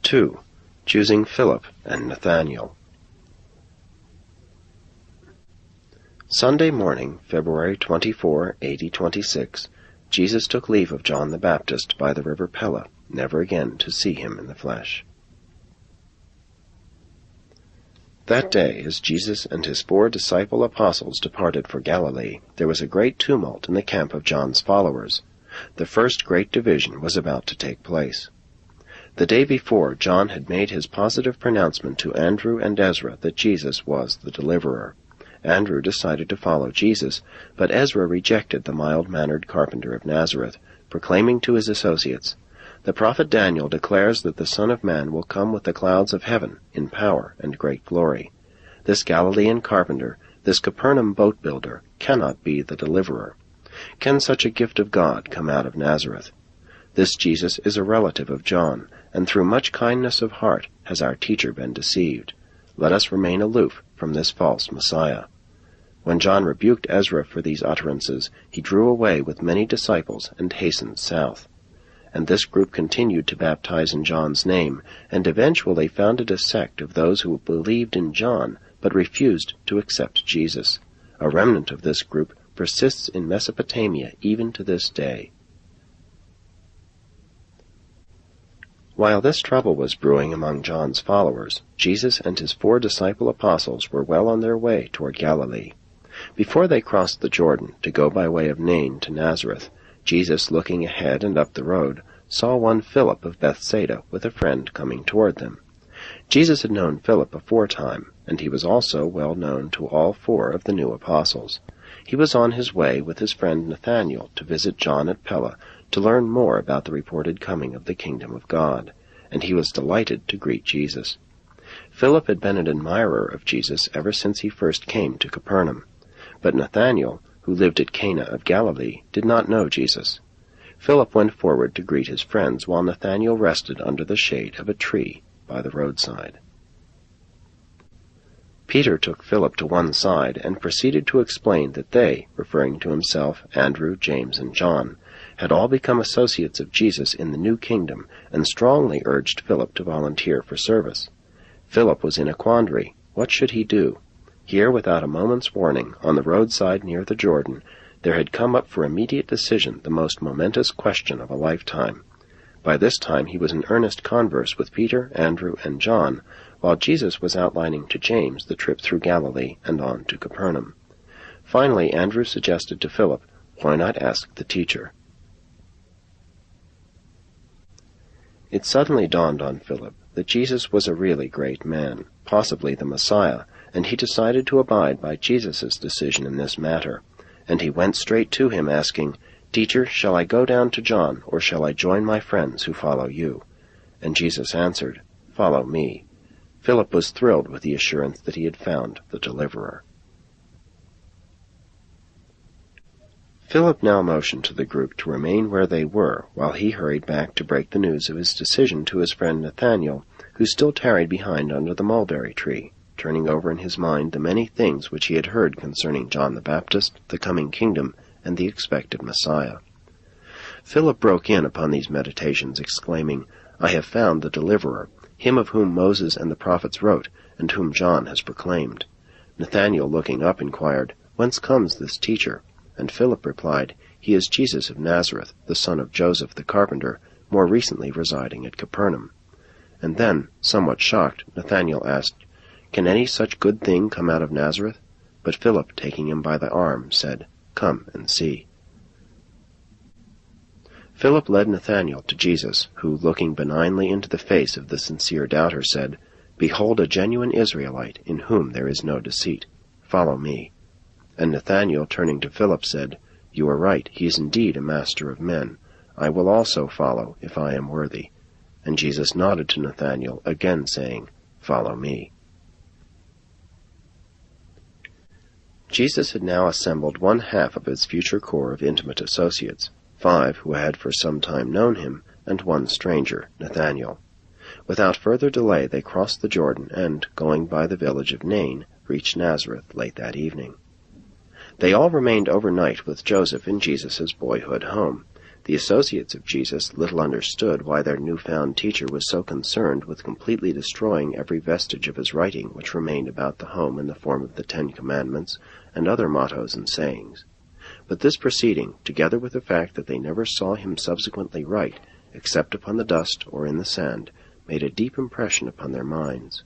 2. Choosing Philip and Nathaniel. Sunday morning, February 24, AD 26, Jesus took leave of John the Baptist by the river Pella, never again to see him in the flesh. That day, as Jesus and his 4 disciple apostles departed for Galilee, there was a great tumult in the camp of John's followers. The first great division was about to take place. The day before, John had made his positive pronouncement to Andrew and Ezra that Jesus was the deliverer. Andrew decided to follow Jesus, but Ezra rejected the mild-mannered carpenter of Nazareth, proclaiming to his associates, "The prophet Daniel declares that the Son of Man will come with the clouds of heaven in power and great glory. This Galilean carpenter, this Capernaum boat-builder, cannot be the deliverer. Can such a gift of God come out of Nazareth? This Jesus is a relative of John, and through much kindness of heart has our teacher been deceived. Let us remain aloof from this false Messiah." When John rebuked Ezra for these utterances, he drew away with many disciples and hastened south. And this group continued to baptize in John's name, and eventually founded a sect of those who believed in John but refused to accept Jesus. A remnant of this group persists in Mesopotamia even to this day. While this trouble was brewing among John's followers, Jesus and his 4 disciple apostles were well on their way toward Galilee. Before they crossed the Jordan to go by way of Nain to Nazareth, Jesus, looking ahead and up the road, saw one Philip of Bethsaida with a friend coming toward them. Jesus had known Philip aforetime, and he was also well known to all 4 of the new apostles. He was on his way with his friend Nathaniel to visit John at Pella to learn more about the reported coming of the kingdom of God, and he was delighted to greet Jesus. Philip had been an admirer of Jesus ever since he first came to Capernaum, but Nathaniel, who lived at Cana of Galilee, did not know Jesus. Philip went forward to greet his friends while Nathaniel rested under the shade of a tree by the roadside. Peter took Philip to one side and proceeded to explain that they, referring to himself, Andrew, James, and John, had all become associates of Jesus in the new kingdom, and strongly urged Philip to volunteer for service. Philip was in a quandary. What should he do? Here, without a moment's warning, on the roadside near the Jordan, there had come up for immediate decision the most momentous question of a lifetime. By this time he was in earnest converse with Peter, Andrew, and John, while Jesus was outlining to James the trip through Galilee and on to Capernaum. Finally, Andrew suggested to Philip, "Why not ask the teacher?" It suddenly dawned on Philip that Jesus was a really great man, possibly the Messiah, and he decided to abide by Jesus' decision in this matter. And he went straight to him, asking, "Teacher, shall I go down to John, or shall I join my friends who follow you?" And Jesus answered, "Follow me." Philip was thrilled with the assurance that he had found the deliverer. Philip now motioned to the group to remain where they were, while he hurried back to break the news of his decision to his friend Nathaniel, who still tarried behind under the mulberry tree, turning over in his mind the many things which he had heard concerning John the Baptist, the coming kingdom, and the expected Messiah. Philip broke in upon these meditations, exclaiming, "I have found the deliverer, him of whom Moses and the prophets wrote, and whom John has proclaimed." Nathanael, looking up, inquired, "Whence comes this teacher?" And Philip replied, "He is Jesus of Nazareth, the son of Joseph the carpenter, more recently residing at Capernaum." And then, somewhat shocked, Nathanael asked, "Can any such good thing come out of Nazareth?" But Philip, taking him by the arm, said, "Come and see." Philip led Nathanael to Jesus, who, looking benignly into the face of the sincere doubter, said, "Behold a genuine Israelite, in whom there is no deceit. Follow me." And Nathanael, turning to Philip, said, "You are right, he is indeed a master of men. I will also follow, if I am worthy." And Jesus nodded to Nathanael, again saying, "Follow me." Jesus had now assembled 1/2 of his future corps of intimate associates, 5 who had for some time known him, and 1 stranger, Nathaniel. Without further delay they crossed the Jordan and, going by the village of Nain, reached Nazareth late that evening. They all remained overnight with Joseph in Jesus' boyhood home. The associates of Jesus little understood why their new-found teacher was so concerned with completely destroying every vestige of his writing which remained about the home in the form of the 10 Commandments and other mottos and sayings. But this proceeding, together with the fact that they never saw him subsequently write, except upon the dust or in the sand, made a deep impression upon their minds.